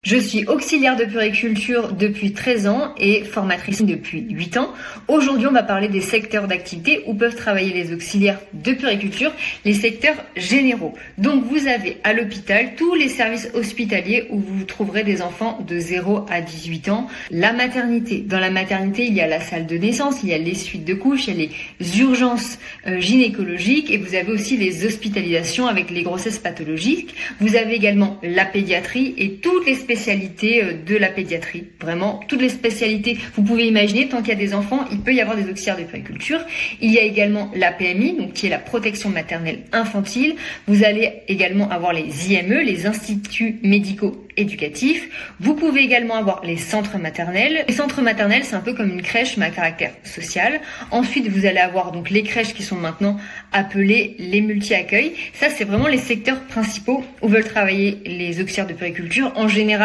Je suis auxiliaire de puériculture depuis 13 ans et formatrice depuis 8 ans. Aujourd'hui, on va parler des secteurs d'activité où peuvent travailler les auxiliaires de puériculture, les secteurs généraux. Donc, vous avez à l'hôpital tous les services hospitaliers où vous trouverez des enfants de 0 à 18 ans. La maternité. Dans la maternité, il y a la salle de naissance, il y a les suites de couches, il y a les urgences gynécologiques et vous avez aussi les hospitalisations avec les grossesses pathologiques. Vous avez également la pédiatrie et toutes les spécialités de la pédiatrie. Vraiment, toutes les spécialités, vous pouvez imaginer, tant qu'il y a des enfants, il peut y avoir des auxiliaires de puériculture. Il y a également la PMI, donc qui est la protection maternelle infantile. Vous allez également avoir les IME, les instituts médicaux éducatifs. Vous pouvez également avoir les centres maternels. Les centres maternels, c'est un peu comme une crèche, mais à caractère social. Ensuite, vous allez avoir donc les crèches qui sont maintenant appelées les multi-accueils. Ça, c'est vraiment les secteurs principaux où veulent travailler les auxiliaires de puériculture. En général,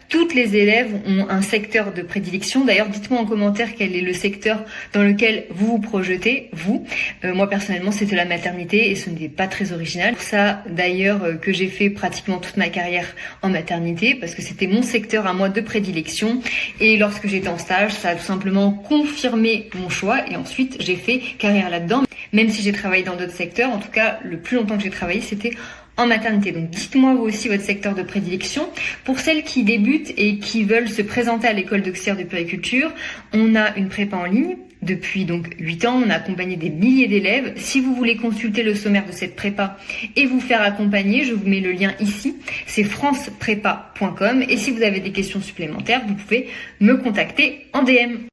toutes les élèves ont un secteur de prédilection. D'ailleurs, dites-moi en commentaire quel est le secteur dans lequel vous vous projetez, vous. Moi, personnellement, c'était la maternité et ce n'était pas très original. C'est pour ça, d'ailleurs, que j'ai fait pratiquement toute ma carrière en maternité parce que c'était mon secteur à moi de prédilection. Et lorsque j'étais en stage, ça a tout simplement confirmé mon choix et ensuite, j'ai fait carrière là-dedans. Même si j'ai travaillé dans d'autres secteurs, en tout cas, le plus longtemps que j'ai travaillé, c'était en maternité. Donc dites-moi vous aussi votre secteur de prédilection. Pour celles qui débutent et qui veulent se présenter à l'école d'auxiliaire de puériculture, on a une prépa en ligne. Depuis donc 8 ans, on a accompagné des milliers d'élèves. Si vous voulez consulter le sommaire de cette prépa et vous faire accompagner, je vous mets le lien ici. C'est franceprépa.com. Et si vous avez des questions supplémentaires, vous pouvez me contacter en DM.